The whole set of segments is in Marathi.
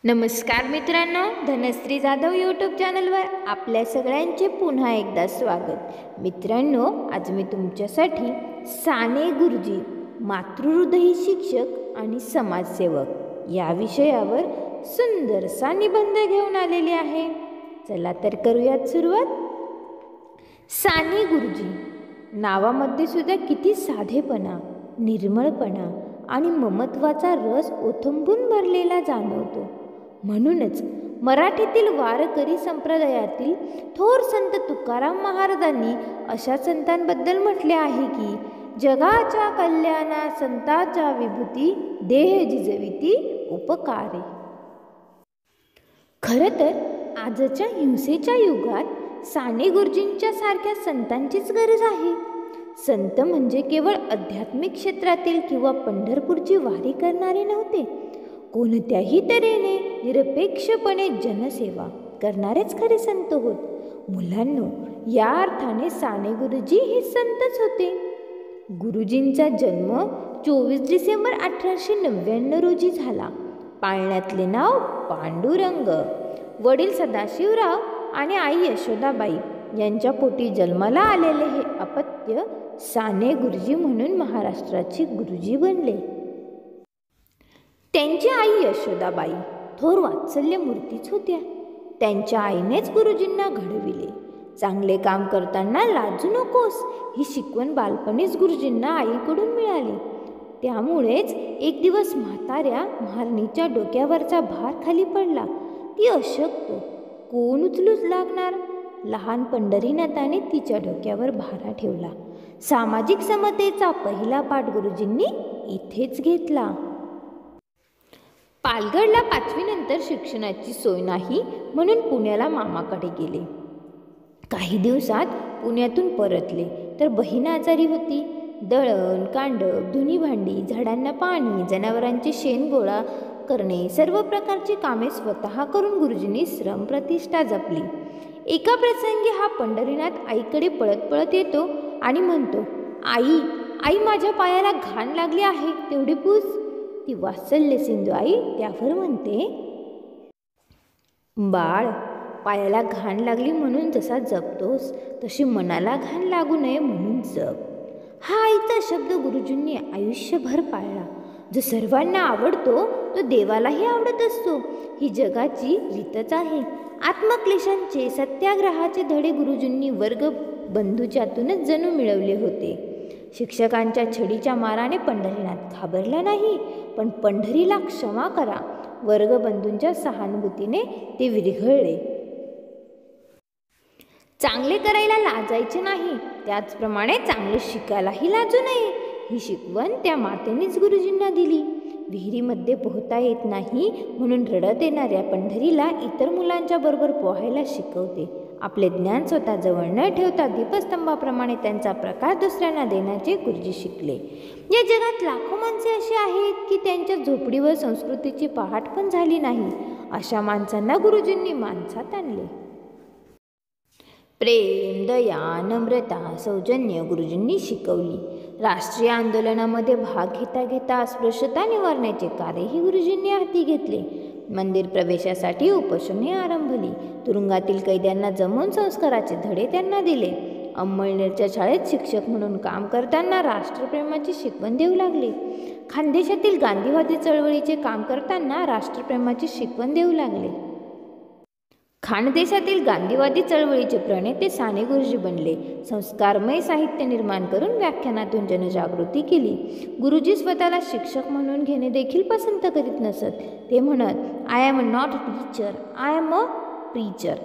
नमस्कार मित्रांनो, धनश्री जाधव यूट्यूब चॅनलवर आपल्या सगळ्यांचे पुन्हा एकदा स्वागत। मित्रांनो, आज मी तुमच्यासाठी साने गुरुजी मातृहृदयी शिक्षक आणि समाजसेवक या विषयावर सुंदरसा निबंध घेऊन आलेले आहे। चला तर करूयात सुरुवात। साने गुरुजी नावामध्ये सुद्धा किती साधेपणा, निर्मळपणा आणि ममत्वाचा रस ओथंबून भरलेला जाणवतो। म्हणूनच मराठीतील वारकरी संप्रदायातील थोर संत तुकाराम महाराजांनी अशा संतांबद्दल म्हटले आहे की जगाच्या कल्याणा संतांच्या विभूती देह जिजविती उपकारे। खरं तर आजच्या हिंसेच्या युगात साने गुरुजींच्या सारख्या संतांचीच गरज आहे। संत म्हणजे केवळ आध्यात्मिक क्षेत्रातील किंवा पंढरपूरची वारी करणारे नव्हते, कोणत्याही तऱ्हेने निरपेक्षपणे जनसेवा करणारेच खरे संत होत। मुलांनो, या अर्थाने साने गुरुजी हे संतच होते। गुरुजींचा जन्म 24 डिसेंबर 1899 रोजी झाला। पाळण्यातले नाव पांडुरंग, वडील सदाशिवराव आणि आई यशोदाबाई यांच्या पोटी जन्माला आलेले हे अपत्य साने गुरुजी म्हणून महाराष्ट्राची गुरुजी बनले। त्यांची आई यशोदाबाई थोर वात्सल्य मूर्तीच होत्या। त्यांच्या आईनेच गुरुजींना घडविले। चांगले काम करताना लाजू नकोस ही शिकवण बालपणीच गुरुजींना आईकडून मिळाली। त्यामुळेच एक दिवस म्हाताऱ्या महारणीच्या डोक्यावरचा भार खाली पडला। ती अशक्त, कोण उचलूच लागणार। लहान पंढरीनाथाने तिच्या डोक्यावर भारा ठेवला। सामाजिक समतेचा पहिला पाठ गुरुजींनी इथेच घेतला। पालगडला 5वी नंतर शिक्षणाची सोय नाही म्हणून पुण्याला मामाकडे गेले। काही दिवसात पुण्यातून परतले तर बहीण आजारी होती। दळण, कांडप, धुणी भांडी, झाडांना पाणी, जनावरांचे शेण गोळा करणे, सर्व प्रकारची कामे स्वतः करून गुरुजींनी श्रमप्रतिष्ठा जपली। एका प्रसंगी हा पंढरीनाथ आईकडे पळत पळत येतो आणि म्हणतो, आई आई माझ्या पायाला घाण लागली आहे, तेवढी पूस। ती वात्सल्य सिंधू आई त्यावर म्हणते, बाळ, पायाला घाण लागली म्हणून जसा जपतोस तशी मनाला घाण लागू नये म्हणून जप। हा आईचा शब्द गुरुजींनी आयुष्यभर पाळला। जो सर्वांना आवडतो तो देवालाही आवडत असतो, ही जगाची रीतच आहे। आत्मक्लेशांचे, सत्याग्रहाचे धडे गुरुजींनी वर्ग बंधूच्यातूनच जणू मिळवले होते। शिक्षकांच्या छडीच्या माराने पंढरीनाथ घाबरला नाही, पण पंढरीला क्षमा करा वर्गबंधूंच्या सहानुभूतीने ते विरघळले। चांगले करायला लाजायचे नाही, त्याचप्रमाणे चांगले शिकायलाही लाजू नये ही शिकवण त्या मातेनेच गुरुजींना दिली। विहिरीमध्ये पोहता येत नाही म्हणून रडत येणाऱ्या पंढरीला इतर मुलांच्या बरोबर पोहायला शिकवते। आपले ज्ञान स्वतःजवळ न ठेवता दीपस्तंभाप्रमाणे त्यांचा प्रकाश दुसऱ्यांना देण्याचे गुरुजी शिकले। या जगात लाखो माणसे अशी आहेत की त्यांच्या झोपडीवर संस्कृतीची पहाट पण झाली नाही। अशा माणसांना गुरुजींनी माणसात आणले। प्रेम, दया, नम्रता, सौजन्य गुरुजींनी शिकवली। राष्ट्रीय आंदोलनामध्ये भाग घेता घेता अस्पृश्यता निवारण्याचे कार्यही गुरुजींनी हाती घेतले। मंदिर प्रवेशासाठी उपोषणे आरंभली। तुरुंगातील कैद्यांना जमवून संस्काराचे धडे त्यांना दिले। अंमळनेरच्या शाळेत शिक्षक म्हणून काम करताना राष्ट्रप्रेमाची शिकवण देऊ लागले। खानदेशातील गांधीवादी चळवळीचे काम करताना राष्ट्रप्रेमाची शिकवण देऊ लागले। खानदेशातील गांधीवादी चळवळीचे प्रणेते साने गुरुजी बनले। संस्कारमय साहित्य निर्माण करून व्याख्यानातून जनजागृती केली। गुरुजी स्वतःला शिक्षक म्हणून घेणे देखील पसंत करीत नसत। ते म्हणत, I am not a teacher, I am a preacher.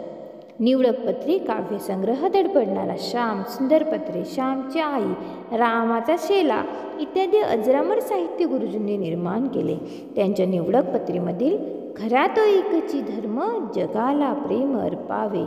निवडकपत्री, काव्यसंग्रह, धडपडणारा श्याम, सुंदरपत्रे, श्यामची आई, रामाचा शेला इत्यादी अजरामर साहित्य गुरुजींनी निर्माण केले। त्यांच्या निवडकपत्रीमधील खरा तो एकची धर्म, जगाला प्रेम अर्पावे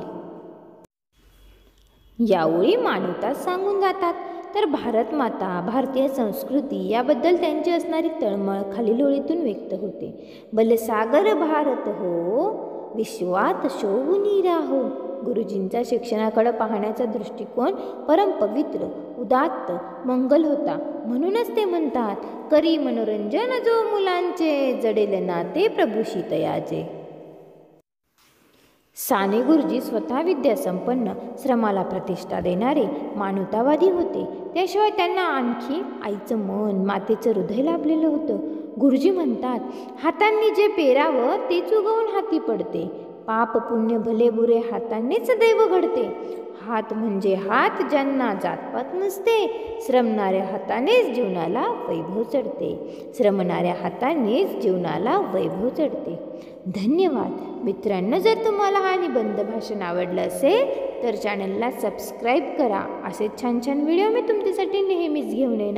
या ओळी मानवता सांगून जातात। तर भारत माता, भारतीय संस्कृती याबद्दल त्यांची असणारी तळमळ खालील ओळीतून व्यक्त होते। बलसागर भारत हो, विश्वात शोभूनी राहो। गुरुजींचा शिक्षणाकडे पाहण्याचा दृष्टिकोन परमपवित्र, उदात्त, मंगल होता। म्हणूनच ते म्हणतात, करी मनोरंजन जो मुलांचे, जडेल नाते प्रभूशी तयाचे। साने गुरुजी स्वतः विद्यासंपन्न, श्रमाला प्रतिष्ठा देणारे मानवतावादी होते. त्याशिवाय त्यांना आणखी आईचं मन, मातेचं हृदय लाभलेलं होतं. गुरुजी म्हणतात, हातांनी जे पेरावं तेच उगवून हाती पडते. पाप पुण्य भले बुरे हातांनीच दैव घडते. हात म्हणजे हात, ज्यांना जातपात नसते. श्रमणाऱ्या हातानेच जीवनाला वैभव चढते. श्रमणाऱ्या हातानेच जीवनाला वैभव चढते. धन्यवाद मित्रांनो. जर तुम्हाला हा निबंध भाषण आवडलं असेल तर चॅनलला सबस्क्राईब करा. असे छान छान व्हिडिओ मी तुमच्यासाठी नेहमीच घेऊन येणार.